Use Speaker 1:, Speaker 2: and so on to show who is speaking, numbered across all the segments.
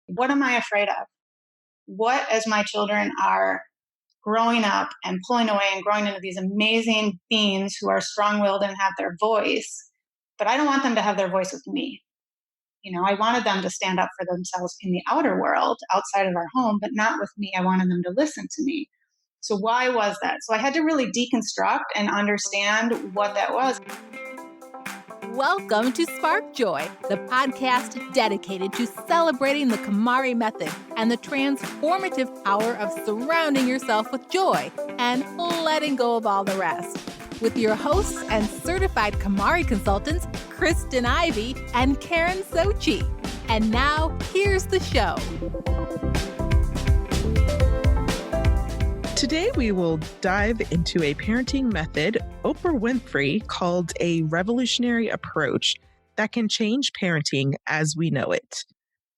Speaker 1: What am I afraid of? What, as my children are growing up and pulling away and growing into these amazing beings who are strong-willed and have their voice, but I don't want them to have their voice with me. I wanted them to stand up for themselves in the outer world outside of our home, but not with me. I wanted them to listen to me. So why was that? So I had to really deconstruct and understand what that was.
Speaker 2: Welcome to Spark Joy, the podcast dedicated to celebrating the KonMari method and the transformative power of surrounding yourself with joy and letting go of all the rest. With your hosts and certified KonMari consultants, Kristen Ivy and Karen Sochi. And now, here's the show.
Speaker 3: Today, we will dive into a parenting method Oprah Winfrey called a revolutionary approach that can change parenting as we know it.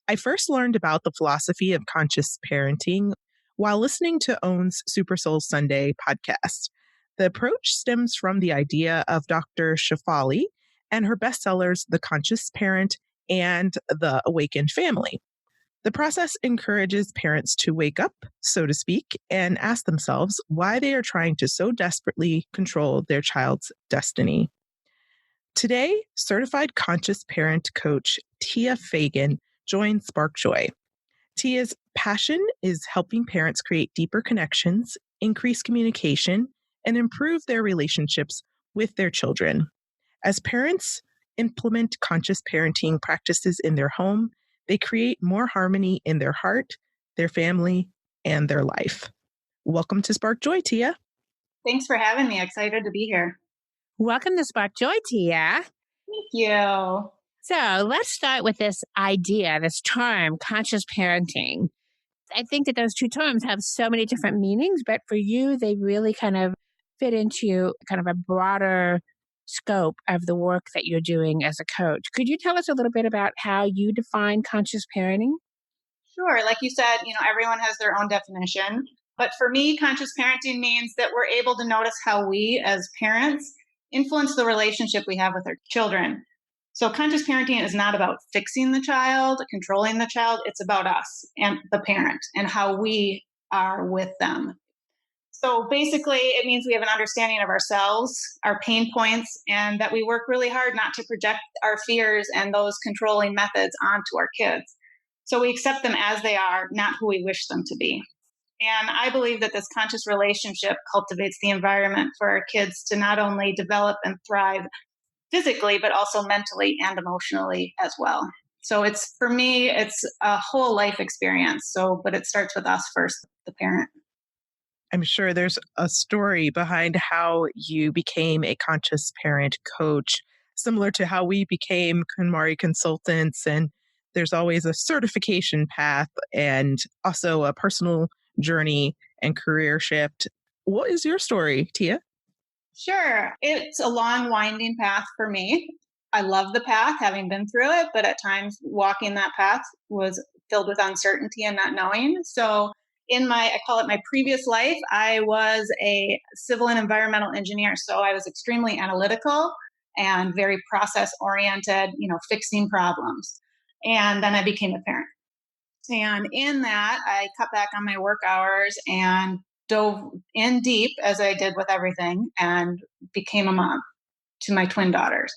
Speaker 3: I first learned about the philosophy of conscious parenting while listening to OWN's Super Soul Sunday podcast. The approach stems from the idea of Dr. Shefali and her bestsellers, The Conscious Parent and The Awakened Family. The process encourages parents to wake up, so to speak, and ask themselves why they are trying to so desperately control their child's destiny. Today, certified conscious parent coach Tia Fagan joins Spark Joy. Tia's passion is helping parents create deeper connections, increase communication, and improve their relationships with their children. As parents implement conscious parenting practices in their home, they create more harmony in their heart, their family, and their life. Welcome to Spark Joy, Tia.
Speaker 1: Thanks for having me. Excited to be here.
Speaker 4: Welcome to Spark Joy, Tia.
Speaker 1: Thank you.
Speaker 4: So let's start with this idea, this term, conscious parenting. I think that those two terms have so many different meanings, but for you, they really kind of fit into kind of a broader scope of the work that you're doing as a coach. Could you tell us a little bit about how you define conscious parenting?
Speaker 1: Sure. Like you said, everyone has their own definition. But for me, conscious parenting means that we're able to notice how we as parents influence the relationship we have with our children. So conscious parenting is not about fixing the child, controlling the child. It's about us and the parent and how we are with them. So basically, it means we have an understanding of ourselves, our pain points, and that we work really hard not to project our fears and those controlling methods onto our kids. So we accept them as they are, not who we wish them to be. And I believe that this conscious relationship cultivates the environment for our kids to not only develop and thrive physically, but also mentally and emotionally as well. So for me, it's a whole life experience. But it starts with us first, the parent.
Speaker 3: I'm sure there's a story behind how you became a conscious parent coach, similar to how we became KonMari consultants. And there's always a certification path and also a personal journey and career shift. What is your story, Tia?
Speaker 1: Sure. It's a long, winding path for me. I love the path, having been through it, but at times walking that path was filled with uncertainty and not knowing. So I call it my previous life, I was a civil and environmental engineer. So I was extremely analytical and very process oriented, fixing problems. And then I became a parent. And in that, I cut back on my work hours and dove in deep, as I did with everything, and became a mom to my twin daughters.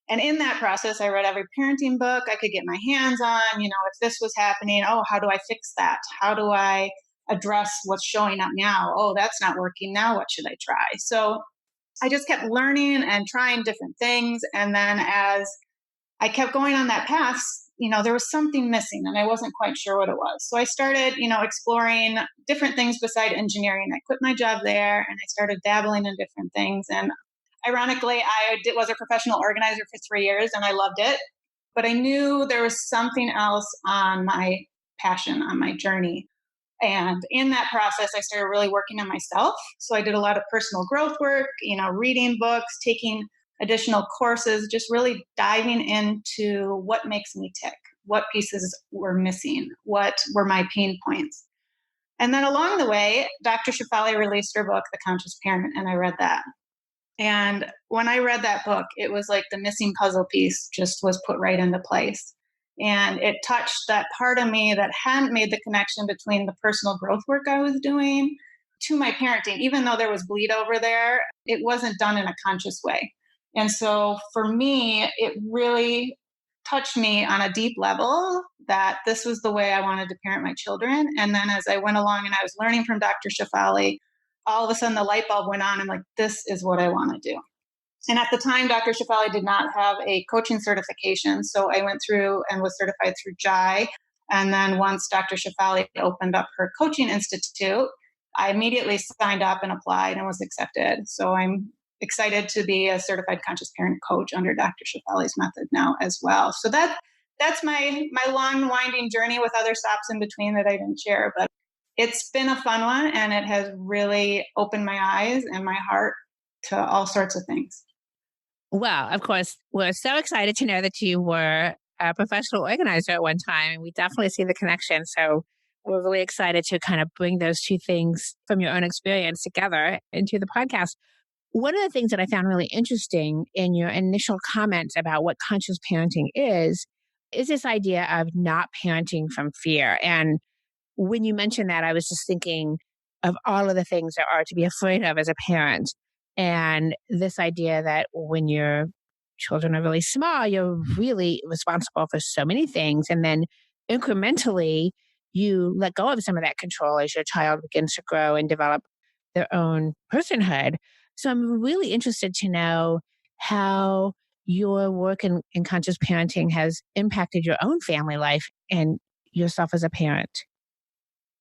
Speaker 1: And in that process, I read every parenting book I could get my hands on. If this was happening, how do I fix that? How do I address what's showing up now? Oh, that's not working. Now what should I try? So I just kept learning and trying different things. And then as I kept going on that path, there was something missing and I wasn't quite sure what it was. So I started, exploring different things beside engineering. I quit my job there and I started dabbling in different things. And ironically, I was a professional organizer for 3 years and I loved it. But I knew there was something else on my passion, on my journey. And in that process, I started really working on myself. So I did a lot of personal growth work, reading books, taking additional courses, just really diving into what makes me tick, what pieces were missing, what were my pain points. And then along the way, Dr. Shefali released her book, The Conscious Parent, and I read that. And when I read that book, it was like the missing puzzle piece just was put right into place. And it touched that part of me that hadn't made the connection between the personal growth work I was doing to my parenting. Even though there was bleed over there, it wasn't done in a conscious way. And so for me, it really touched me on a deep level that this was the way I wanted to parent my children. And then as I went along and I was learning from Dr. Shefali, all of a sudden the light bulb went on. I'm like, this is what I want to do. And at the time, Dr. Shefali did not have a coaching certification. So I went through and was certified through JAI. And then once Dr. Shefali opened up her coaching institute, I immediately signed up and applied and was accepted. So I'm excited to be a certified conscious parent coach under Dr. Shefali's method now as well. So that's my long winding journey with other stops in between that I didn't share, but it's been a fun one and it has really opened my eyes and my heart to all sorts of things.
Speaker 4: Well, of course, we're so excited to know that you were a professional organizer at one time. We definitely see the connection. So we're really excited to kind of bring those two things from your own experience together into the podcast. One of the things that I found really interesting in your initial comments about what conscious parenting is this idea of not parenting from fear. And when you mentioned that, I was just thinking of all of the things there are to be afraid of as a parent. And this idea that when your children are really small, you're really responsible for so many things. And then incrementally, you let go of some of that control as your child begins to grow and develop their own personhood. So I'm really interested to know how your work in conscious parenting has impacted your own family life and yourself as a parent.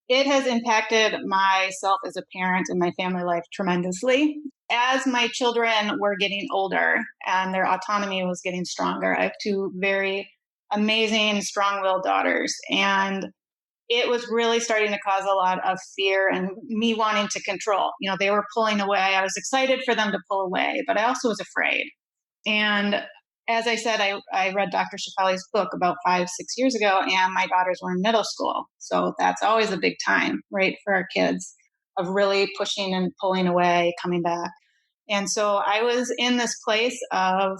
Speaker 1: It has impacted myself as a parent and my family life tremendously. As my children were getting older and their autonomy was getting stronger, I have two very amazing, strong-willed daughters. And it was really starting to cause a lot of fear and me wanting to control. You know, they were pulling away. I was excited for them to pull away, but I also was afraid. And as I said, I read Dr. Shefali's book about 5-6 years ago, and my daughters were in middle school. So that's always a big time, right, for our kids of really pushing and pulling away, coming back. And so I was in this place of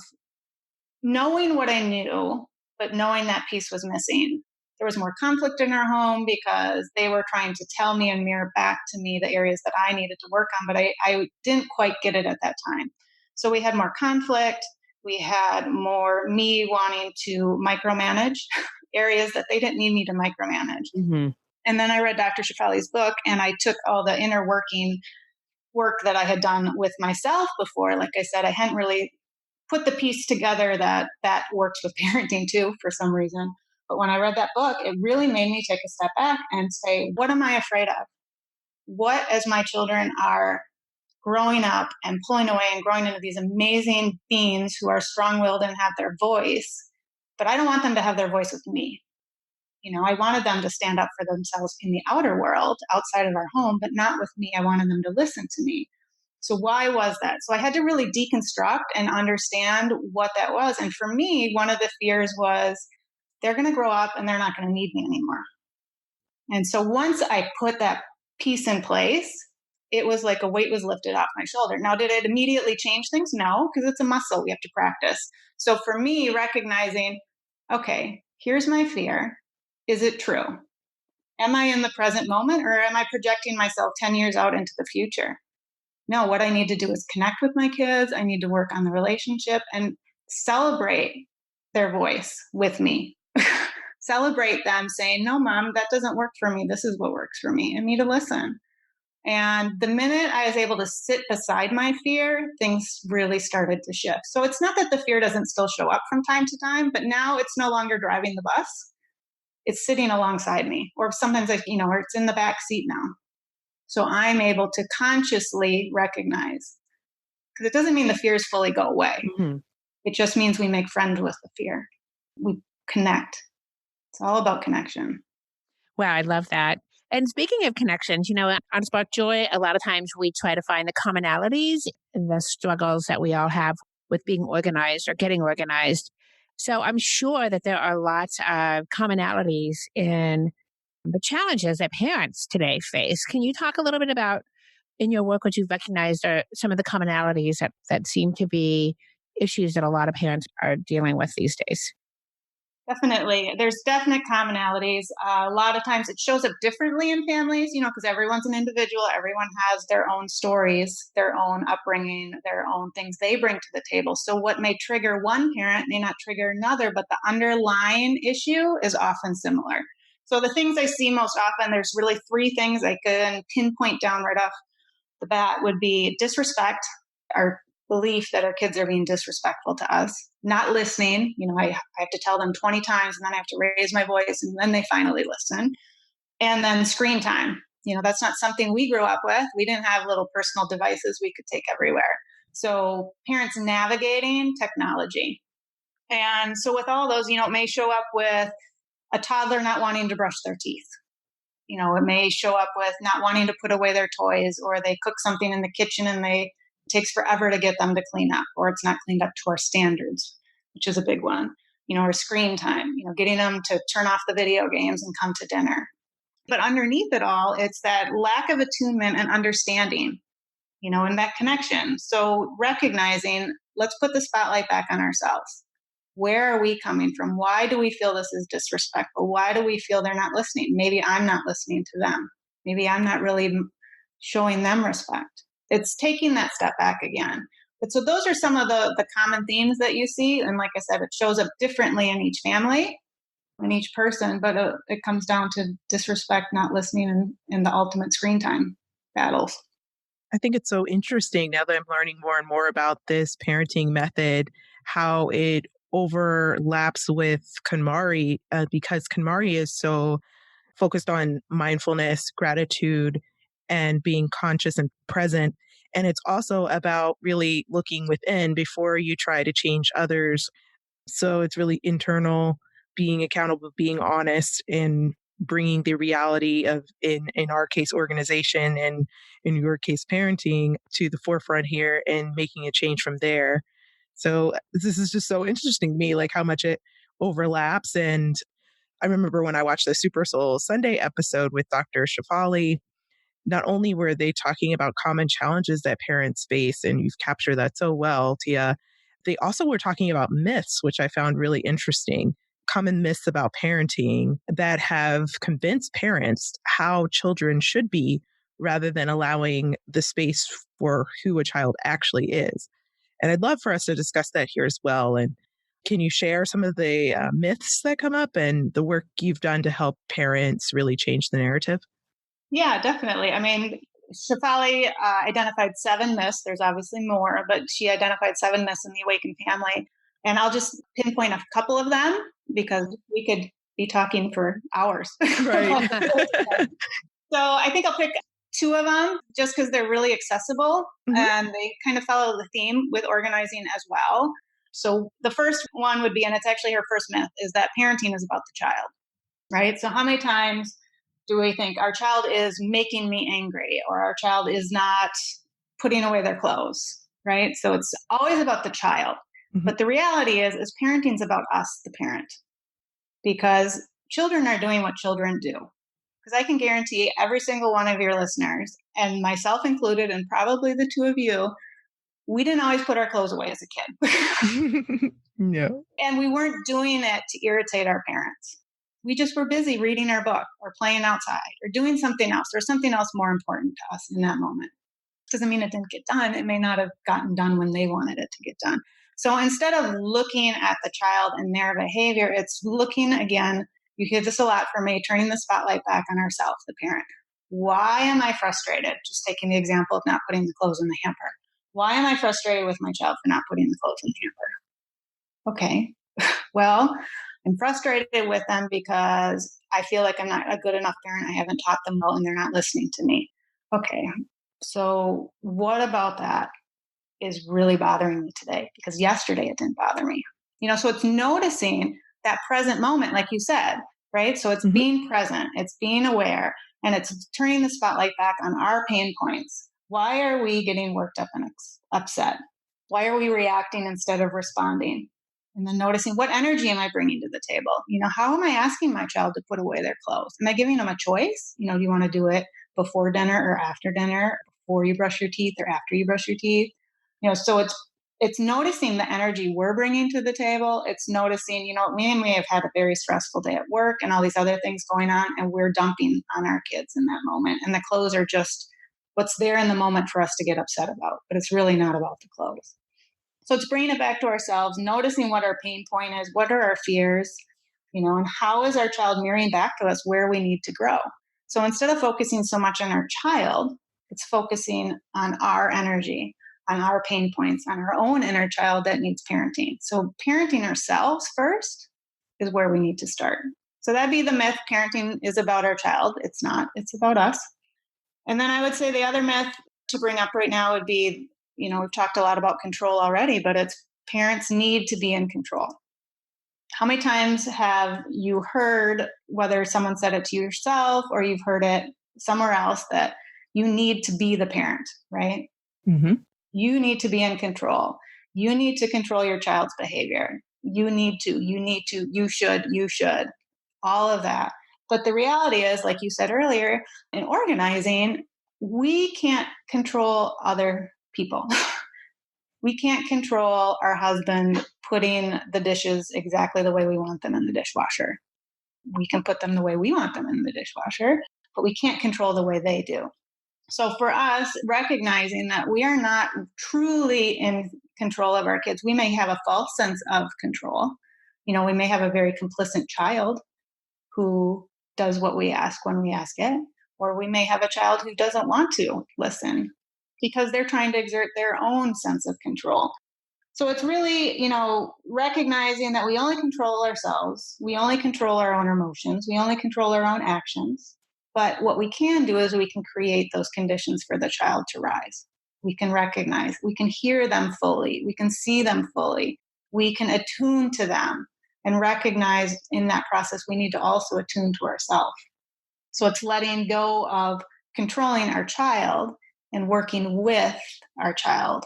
Speaker 1: knowing what I knew, but knowing that piece was missing. There was more conflict in our home because they were trying to tell me and mirror back to me the areas that I needed to work on, but I didn't quite get it at that time. So we had more conflict. We had more me wanting to micromanage areas that they didn't need me to micromanage.
Speaker 4: Mm-hmm.
Speaker 1: And then I read Dr. Shefali's book and I took all the inner working work that I had done with myself before. Like I said, I hadn't really put the piece together that works with parenting too for some reason. But when I read that book, it really made me take a step back and say, what am I afraid of? What, as my children are growing up and pulling away and growing into these amazing beings who are strong-willed and have their voice, but I don't want them to have their voice with me. You know, I wanted them to stand up for themselves in the outer world outside of our home, but not with me. I wanted them to listen to me. So why was that? So I had to really deconstruct and understand what that was. And for me, one of the fears was they're going to grow up and they're not going to need me anymore. And so once I put that piece in place, it was like a weight was lifted off my shoulder. Now, did it immediately change things? No, because it's a muscle we have to practice. So for me, recognizing, okay, here's my fear. Is it true? Am I in the present moment or am I projecting myself 10 years out into the future? No, what I need to do is connect with my kids. I need to work on the relationship and celebrate their voice with me. Celebrate them saying, no, mom, that doesn't work for me. This is what works for me. I need to listen. And the minute I was able to sit beside my fear, things really started to shift. So it's not that the fear doesn't still show up from time to time, but now it's no longer driving the bus. It's sitting alongside me, or sometimes or it's in the back seat now. So I'm able to consciously recognize, because it doesn't mean the fears fully go away.
Speaker 4: Mm-hmm.
Speaker 1: It just means we make friends with the fear. We connect. It's all about connection.
Speaker 4: Wow, I love that. And speaking of connections, on Spark Joy, a lot of times we try to find the commonalities and the struggles that we all have with being organized or getting organized. So I'm sure that there are lots of commonalities in the challenges that parents today face. Can you talk a little bit about, in your work, what you've recognized are some of the commonalities that seem to be issues that a lot of parents are dealing with these days?
Speaker 1: Definitely. There's definite commonalities. A lot of times it shows up differently in families, because everyone's an individual. Everyone has their own stories, their own upbringing, their own things they bring to the table. So what may trigger one parent may not trigger another, but the underlying issue is often similar. So the things I see most often, there's really three things I can pinpoint down right off the bat would be disrespect, our belief that our kids are being disrespectful to us, not listening. I have to tell them 20 times and then I have to raise my voice and then they finally listen. And then screen time. That's not something we grew up with. We didn't have little personal devices we could take everywhere. So parents navigating technology. And so with all those, it may show up with a toddler not wanting to brush their teeth. It may show up with not wanting to put away their toys, or they cook something in the kitchen and it takes forever to get them to clean up, or it's not cleaned up to our standards, which is a big one. Or screen time, getting them to turn off the video games and come to dinner. But underneath it all, it's that lack of attunement and understanding, and that connection. So recognizing, let's put the spotlight back on ourselves. Where are we coming from? Why do we feel this is disrespectful? Why do we feel they're not listening? Maybe I'm not listening to them. Maybe I'm not really showing them respect. It's taking that step back again. But so those are some of the common themes that you see. And like I said, it shows up differently in each family, in each person, but it comes down to disrespect, not listening, and the ultimate screen time battles.
Speaker 3: I think it's so interesting now that I'm learning more and more about this parenting method, how it overlaps with KonMari, because KonMari is so focused on mindfulness, gratitude, and being conscious and present. And it's also about really looking within before you try to change others. So it's really internal, being accountable, being honest, and bringing the reality of, in our case, organization, and in your case, parenting, to the forefront here and making a change from there. So this is just so interesting to me, like how much it overlaps. And I remember when I watched the Super Soul Sunday episode with Dr. Shefali, not only were they talking about common challenges that parents face, and you've captured that so well, Tia, they also were talking about myths, which I found really interesting. Common myths about parenting that have convinced parents how children should be, rather than allowing the space for who a child actually is. And I'd love for us to discuss that here as well. And can you share some of the myths that come up and the work you've done to help parents really change the narrative?
Speaker 1: Yeah, definitely. I mean, Shefali identified 7 myths. There's obviously more, but she identified 7 myths in the awakened family. And I'll just pinpoint a couple of them because we could be talking for hours.
Speaker 3: Right.
Speaker 1: So I think I'll pick 2 of them just because they're really accessible and they kind of follow the theme with organizing as well. So the first one would be, and it's actually her first myth, is that parenting is about the child, right? So how many times do we think our child is making me angry, or our child is not putting away their clothes, right? So it's always about the child. But the reality is parenting is about us, the parent, because children are doing what children do. Because I can guarantee every single one of your listeners, and myself included, and probably the 2 of you, we didn't always put our clothes away as a kid.
Speaker 3: No.
Speaker 1: And we weren't doing it to irritate our parents. We just were busy reading our book or playing outside or doing something else, or something else more important to us in that moment. Doesn't mean it didn't get done. It may not have gotten done when they wanted it to get done. So instead of looking at the child and their behavior, it's looking again, you hear this a lot from me, turning the spotlight back on ourselves, the parent. Why am I frustrated? Just taking the example of not putting the clothes in the hamper. Why am I frustrated with my child for not putting the clothes in the hamper? Okay, well, I'm frustrated with them because I feel like I'm not a good enough parent. I haven't taught them well and they're not listening to me. Okay, so what about that is really bothering me today? Because yesterday it didn't bother me. So it's noticing that present moment, like you said, right? So it's being present, it's being aware, and it's turning the spotlight back on our pain points. Why are we getting worked up and upset? Why are we reacting instead of responding? And then noticing, what energy am I bringing to the table? How am I asking my child to put away their clothes? Am I giving them a choice? Do you want to do it before dinner or after dinner, before you brush your teeth or after you brush your teeth? So It's noticing the energy we're bringing to the table. It's noticing, we may have had a very stressful day at work and all these other things going on, and we're dumping on our kids in that moment. And the clothes are just what's there in the moment for us to get upset about, but it's really not about the clothes. So it's bringing it back to ourselves, noticing what our pain point is, what are our fears, and how is our child mirroring back to us where we need to grow. So instead of focusing so much on our child, it's focusing on our energy, on our pain points, on our own inner child that needs parenting. So parenting ourselves first is where we need to start. So that'd be the myth. Parenting is about our child. It's not. It's about us. And then I would say the other myth to bring up right now would be, we've talked a lot about control already, but it's parents need to be in control. How many times have you heard, whether someone said it to yourself or you've heard it somewhere else, that you need to be the parent, right?
Speaker 3: Mm-hmm.
Speaker 1: You need to be in control. You need to control your child's behavior. You should, all of that. But the reality is, like you said earlier, in organizing, we can't control other people. We can't control our husband putting the dishes exactly the way we want them in the dishwasher. We can put them the way we want them in the dishwasher, but we can't control the way they do. So for us, recognizing that we are not truly in control of our kids, we may have a false sense of control. We may have a very complicit child who does what we ask when we ask it, or we may have a child who doesn't want to listen because they're trying to exert their own sense of control. So it's really, recognizing that we only control ourselves, we only control our own emotions, we only control our own actions. But what we can do is we can create those conditions for the child to rise. We can recognize, we can hear them fully, we can see them fully, we can attune to them and recognize in that process we need to also attune to ourselves. So it's letting go of controlling our child and working with our child,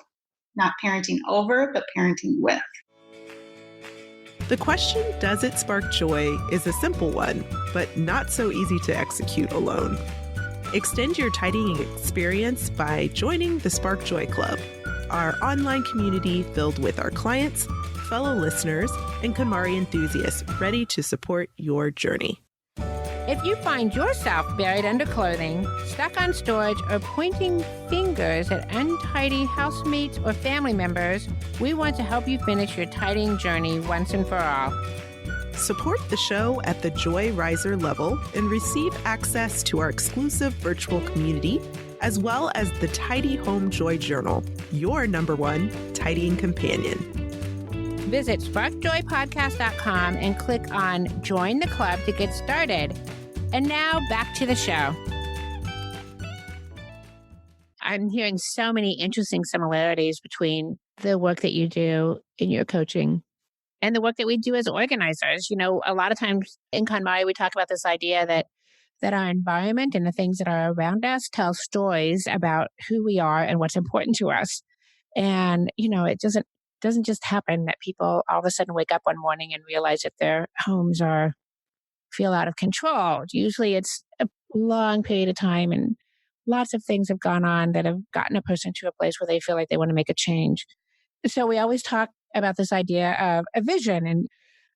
Speaker 1: not parenting over, but parenting with.
Speaker 3: The question, does it spark joy, is a simple one, but not so easy to execute alone. Extend your tidying experience by joining the Spark Joy Club, our online community filled with our clients, fellow listeners, and KonMari enthusiasts ready to support your journey.
Speaker 4: If you find yourself buried under clothing, stuck on storage, or pointing fingers at untidy housemates or family members, we want to help you finish your tidying journey once and for all.
Speaker 3: Support the show at the Joy Riser level and receive access to our exclusive virtual community, as well as the Tidy Home Joy Journal, your #1 tidying companion.
Speaker 4: Visit sparkjoypodcast.com and click on Join the Club to get started. And now back to the show. I'm hearing so many interesting similarities between the work that you do in your coaching and the work that we do as organizers. A lot of times in KonMari, we talk about this idea that our environment and the things that are around us tell stories about who we are and what's important to us. And, it doesn't just happen that people all of a sudden wake up one morning and realize that their homes feel out of control. Usually it's a long period of time and lots of things have gone on that have gotten a person to a place where they feel like they want to make a change. So we always talk about this idea of a vision and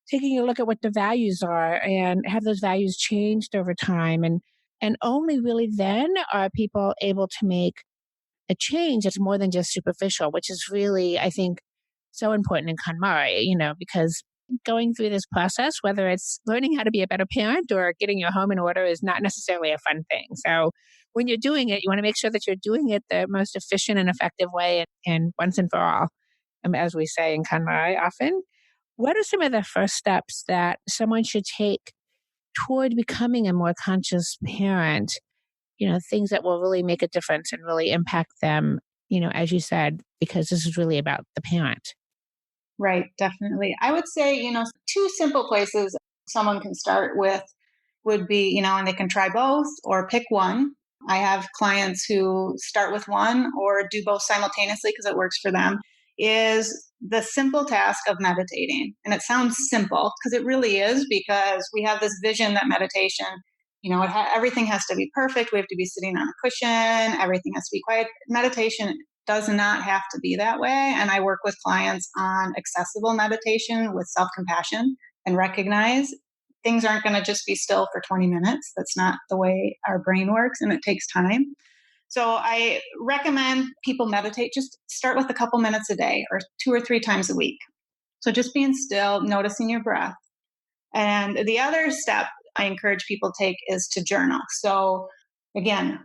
Speaker 4: taking a look at what the values are and have those values changed over time. And only really then are people able to make a change that's more than just superficial, which is really, I think, so important in KonMari, because going through this process, whether it's learning how to be a better parent or getting your home in order, is not necessarily a fun thing. So when you're doing it, you want to make sure that you're doing it the most efficient and effective way and once and for all. As we say in KonMari often, what are some of the first steps that someone should take toward becoming a more conscious parent? Things that will really make a difference and really impact them, as you said, because this is really about the parent.
Speaker 1: Right, definitely. I would say, two simple places someone can start with would be, and they can try both or pick one. I have clients who start with one or do both simultaneously because it works for them, is the simple task of meditating. And it sounds simple because it really is, because we have this vision that meditation, everything has to be perfect. We have to be sitting on a cushion. Everything has to be quiet. Meditation does not have to be that way. And I work with clients on accessible meditation with self-compassion and recognize things aren't going to just be still for 20 minutes. That's not the way our brain works, and it takes time. So I recommend people meditate. Just start with a couple minutes a day or 2 or 3 times a week. So just being still, noticing your breath. And the other step I encourage people to take is to journal. So again,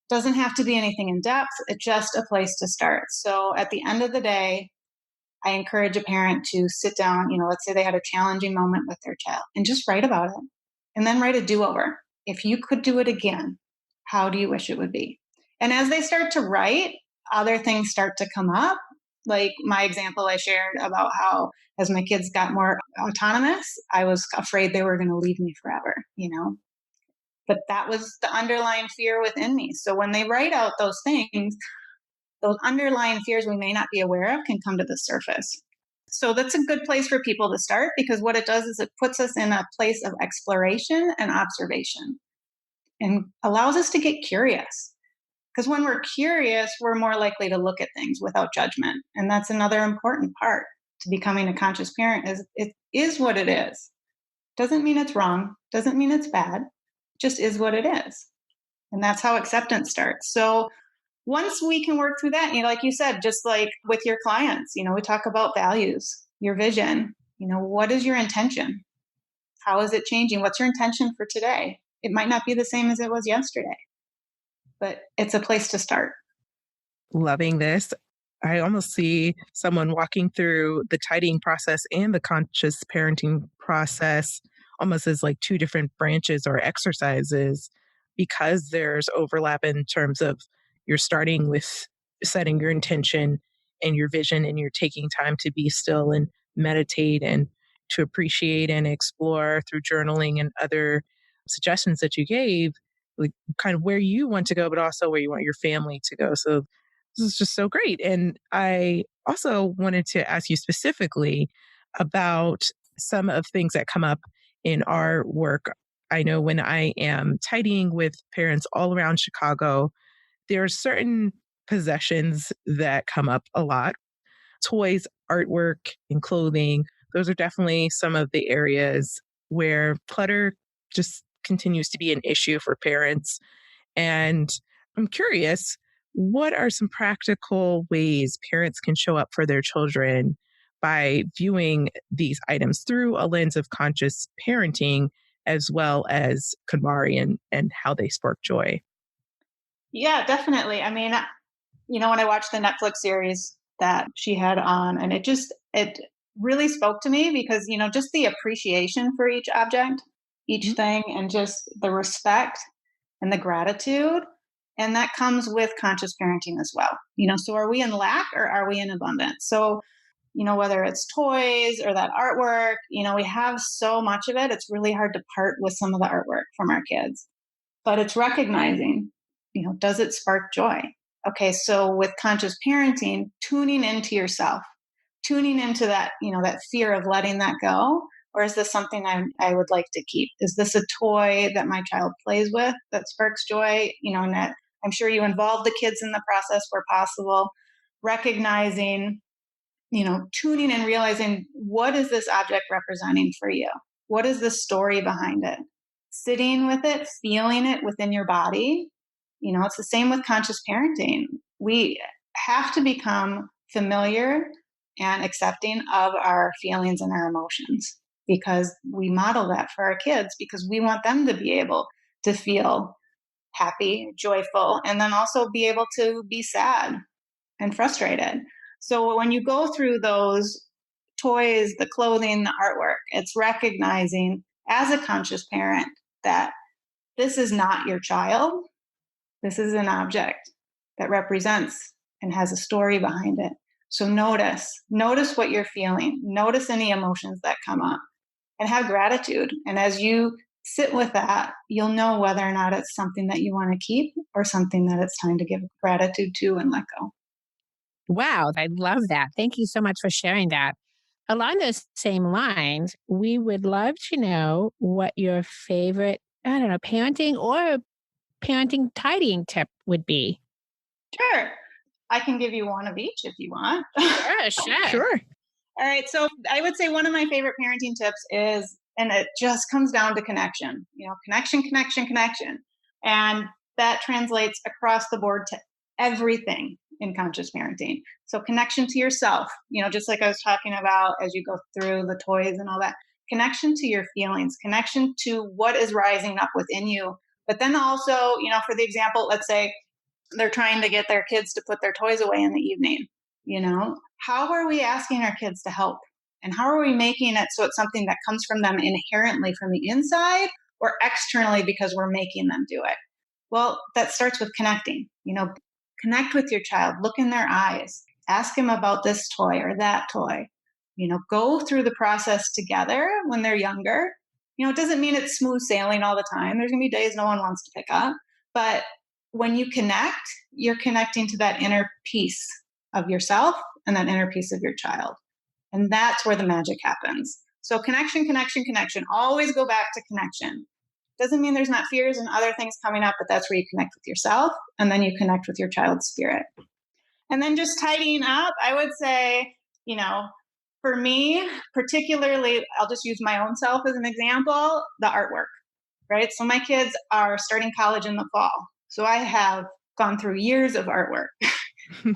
Speaker 1: doesn't have to be anything in depth. It's just a place to start. So at the end of the day, I encourage a parent to sit down, let's say they had a challenging moment with their child and just write about it and then write a do-over. If you could do it again, how do you wish it would be? And as they start to write, other things start to come up. Like my example I shared about how as my kids got more autonomous, I was afraid they were going to leave me forever. But that was the underlying fear within me. So when they write out those things, those underlying fears we may not be aware of can come to the surface. So that's a good place for people to start, because what it does is it puts us in a place of exploration and observation and allows us to get curious. Because when we're curious, we're more likely to look at things without judgment. And that's another important part to becoming a conscious parent is it is what it is. Doesn't mean it's wrong. Doesn't mean it's bad. Just is what it is. And that's how acceptance starts. So once we can work through that, like you said, just like with your clients, we talk about values, your vision, what is your intention? How is it changing? What's your intention for today? It might not be the same as it was yesterday, but it's a place to start.
Speaker 3: Loving this. I almost see someone walking through the tidying process and the conscious parenting process almost as like two different branches or exercises, because there's overlap in terms of you're starting with setting your intention and your vision, and you're taking time to be still and meditate and to appreciate and explore through journaling and other suggestions that you gave, like kind of where you want to go, but also where you want your family to go. So this is just so great. And I also wanted to ask you specifically about some of things that come up in our work. I know when I am tidying with parents all around Chicago, there are certain possessions that come up a lot. Toys, artwork, and clothing. Those are definitely some of the areas where clutter just continues to be an issue for parents. And I'm curious, what are some practical ways parents can show up for their children by viewing these items through a lens of conscious parenting, as well as KonMari and how they spark joy?
Speaker 1: Yeah, definitely. I mean, when I watched the Netflix series that she had on, and it really spoke to me because, just the appreciation for each object, each thing, and just the respect and the gratitude. And that comes with conscious parenting as well. So are we in lack or are we in abundance? So, whether it's toys or that artwork, we have so much of it. It's really hard to part with some of the artwork from our kids, but it's recognizing, does it spark joy? Okay. So with conscious parenting, tuning into yourself, tuning into that, that fear of letting that go. Or is this something I would like to keep? Is this a toy that my child plays with that sparks joy? And that I'm sure you involve the kids in the process where possible, recognizing, tuning and realizing, what is this object representing for you? What is the story behind it? Sitting with it, feeling it within your body. It's the same with conscious parenting. We have to become familiar and accepting of our feelings and our emotions, because we model that for our kids, because we want them to be able to feel happy, joyful, and then also be able to be sad and frustrated. So when you go through those toys, the clothing, the artwork, it's recognizing as a conscious parent that this is not your child. This is an object that represents and has a story behind it. So notice what you're feeling. Notice any emotions that come up and have gratitude. And as you sit with that, you'll know whether or not it's something that you want to keep or something that it's time to give gratitude to and let go.
Speaker 4: Wow, I love that. Thank you so much for sharing that. Along those same lines, we would love to know what your favorite, I don't know, parenting or parenting tidying tip would be.
Speaker 1: Sure. I can give you one of each if you want.
Speaker 4: Sure, sure.
Speaker 3: Sure.
Speaker 1: All right. So I would say one of my favorite parenting tips is, and it just comes down to connection, connection, connection, connection. And that translates across the board to everything in conscious parenting. So connection to yourself, just like I was talking about as you go through the toys and all that, connection to your feelings, connection to what is rising up within you. But then also, for the example, let's say they're trying to get their kids to put their toys away in the evening. How are we asking our kids to help? And how are we making it so it's something that comes from them inherently from the inside or externally because we're making them do it? Well, that starts with connecting. Connect with your child, look in their eyes, ask them about this toy or that toy. Go through the process together when they're younger. It doesn't mean it's smooth sailing all the time. There's going to be days no one wants to pick up. But when you connect, you're connecting to that inner piece of yourself and that inner piece of your child. And that's where the magic happens. So connection, connection, connection. Always go back to connection. Doesn't mean there's not fears and other things coming up, but that's where you connect with yourself and then you connect with your child's spirit. And then just tidying up, I would say, for me, particularly, I'll just use my own self as an example, the artwork, right? So my kids are starting college in the fall. So I have gone through years of artwork.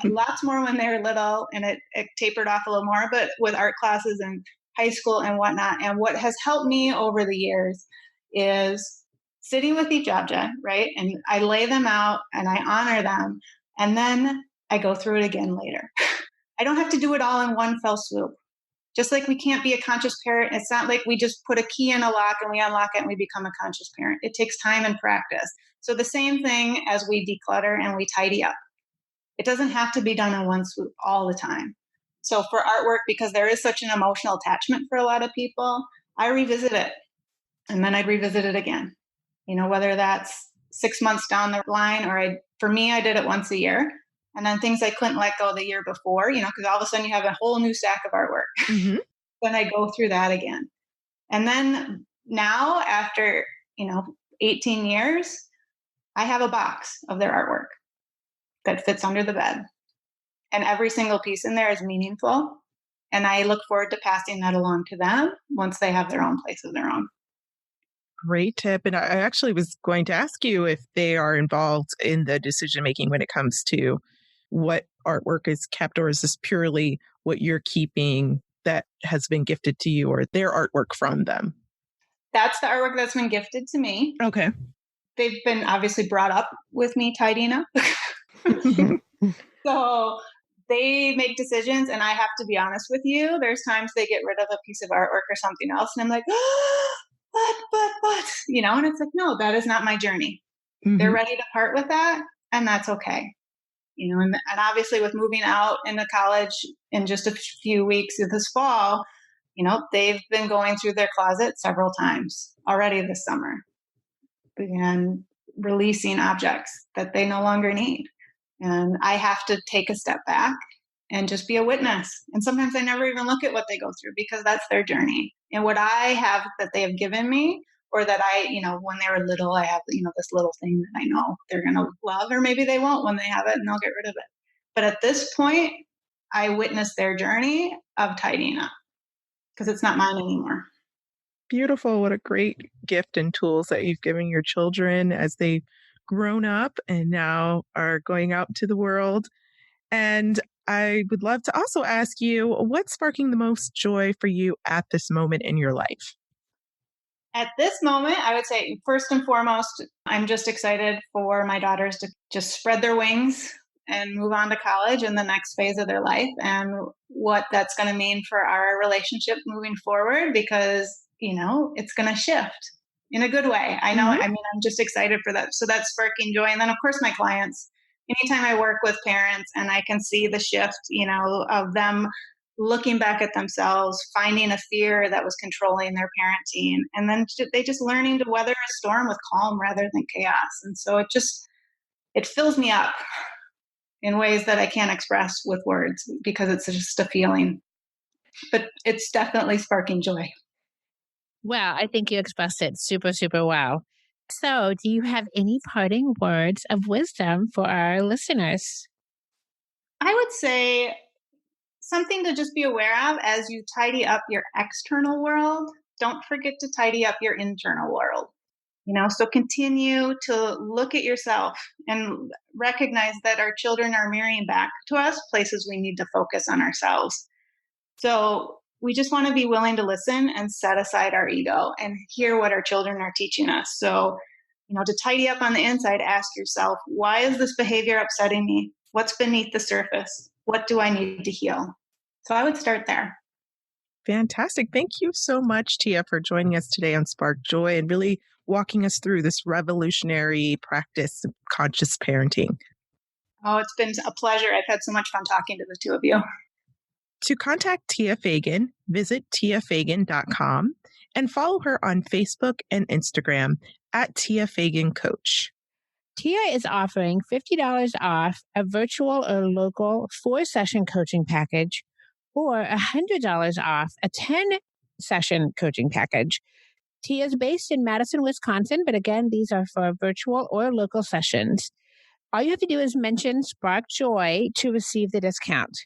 Speaker 1: Lots more when they were little, and it tapered off a little more, but with art classes in high school and whatnot. And what has helped me over the years is sitting with each object, right? And I lay them out and I honor them. And then I go through it again later. I don't have to do it all in one fell swoop. Just like we can't be a conscious parent, it's not like we just put a key in a lock and we unlock it and we become a conscious parent. It takes time and practice. So the same thing as we declutter and we tidy up. It doesn't have to be done in one swoop all the time. So for artwork, because there is such an emotional attachment for a lot of people, I revisit it and then I'd revisit it again. Whether that's 6 months down the line or for me, I did it once a year. And then things I couldn't let go the year before, because all of a sudden you have a whole new stack of artwork.
Speaker 3: Mm-hmm.
Speaker 1: Then I go through that again. And then now after, 18 years, I have a box of their artwork that fits under the bed. And every single piece in there is meaningful. And I look forward to passing that along to them once they have their own place of their own.
Speaker 3: Great tip. And I actually was going to ask you if they are involved in the decision making when it comes to what artwork is kept, or is this purely what you're keeping that has been gifted to you or their artwork from them?
Speaker 1: That's the artwork that's been gifted to me.
Speaker 3: Okay.
Speaker 1: They've been obviously brought up with me tidying up. So they make decisions, and I have to be honest with you. There's times they get rid of a piece of artwork or something else, and I'm like, but, and it's like, no, that is not my journey.
Speaker 3: Mm-hmm.
Speaker 1: They're ready to part with that, and that's okay. And obviously with moving out into college in just a few weeks this fall, they've been going through their closet several times already this summer and releasing objects that they no longer need. And I have to take a step back and just be a witness. And sometimes I never even look at what they go through because that's their journey. And what I have that they have given me, or that I, when they were little, I have, this little thing that I know they're going to love, or maybe they won't when they have it and they'll get rid of it. But at this point, I witnessed their journey of tidying up because it's not mine anymore.
Speaker 3: Beautiful. What a great gift and tools that you've given your children as they've grown up and now are going out to the world. And I would love to also ask you, what's sparking the most joy for you at this moment in your life?
Speaker 1: At this moment, I would say, first and foremost, I'm just excited for my daughters to just spread their wings and move on to college in the next phase of their life, and what that's going to mean for our relationship moving forward, because, it's going to shift in a good way. I know.
Speaker 3: Mm-hmm.
Speaker 1: I'm just excited for that. So that's sparking joy. And then, of course, my clients. Anytime I work with parents and I can see the shift, of them looking back at themselves, finding a fear that was controlling their parenting, and then they just learning to weather a storm with calm rather than chaos. And so it fills me up in ways that I can't express with words because it's just a feeling. But it's definitely sparking joy.
Speaker 4: Well, I think you expressed it super, super well. So, do you have any parting words of wisdom for our listeners?
Speaker 1: I would say something to just be aware of as you tidy up your external world. Don't forget to tidy up your internal world. So continue to look at yourself and recognize that our children are mirroring back to us places we need to focus on ourselves. So we just want to be willing to listen and set aside our ego and hear what our children are teaching us. So, to tidy up on the inside, ask yourself, why is this behavior upsetting me? What's beneath the surface? What do I need to heal? So I would start there.
Speaker 3: Fantastic. Thank you so much, Tia, for joining us today on Spark Joy and really walking us through this revolutionary practice of conscious parenting.
Speaker 1: Oh, it's been a pleasure. I've had so much fun talking to the two of you.
Speaker 3: To contact Tia Fagan, visit tiafagan.com and follow her on Facebook and Instagram at Tia Fagan Coach.
Speaker 4: Tia is offering $50 off a virtual or local 4-session coaching package or $100 off a 10-session coaching package. Tia is based in Madison, Wisconsin, but again, these are for virtual or local sessions. All you have to do is mention Spark Joy to receive the discount.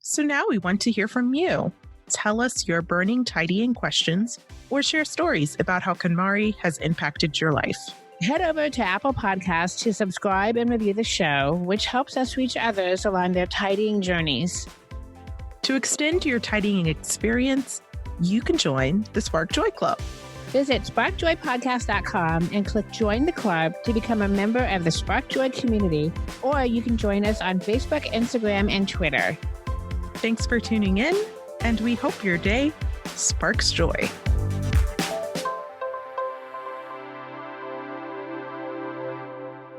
Speaker 3: So now we want to hear from you. Tell us your burning tidying questions or share stories about how KonMari has impacted your life.
Speaker 4: Head over to Apple Podcasts to subscribe and review the show, which helps us reach others along their tidying journeys.
Speaker 3: To extend your tidying experience, you can join the Spark Joy Club.
Speaker 4: Visit sparkjoypodcast.com and click Join the Club to become a member of the Spark Joy community, or you can join us on Facebook, Instagram, and Twitter.
Speaker 3: Thanks for tuning in, and we hope your day sparks joy.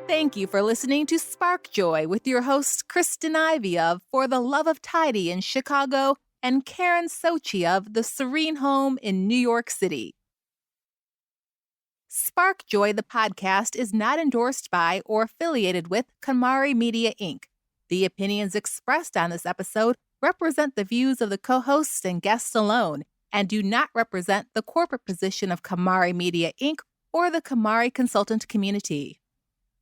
Speaker 2: Thank you for listening to Spark Joy with your hosts Kristen Ivy of For the Love of Tidy in Chicago and Karen Sochi of The Serene Home in New York City. Spark Joy, the podcast, is not endorsed by or affiliated with KonMari Media, Inc. The opinions expressed on this episode represent the views of the co-hosts and guests alone and do not represent the corporate position of KonMari Media, Inc. or the KonMari consultant community.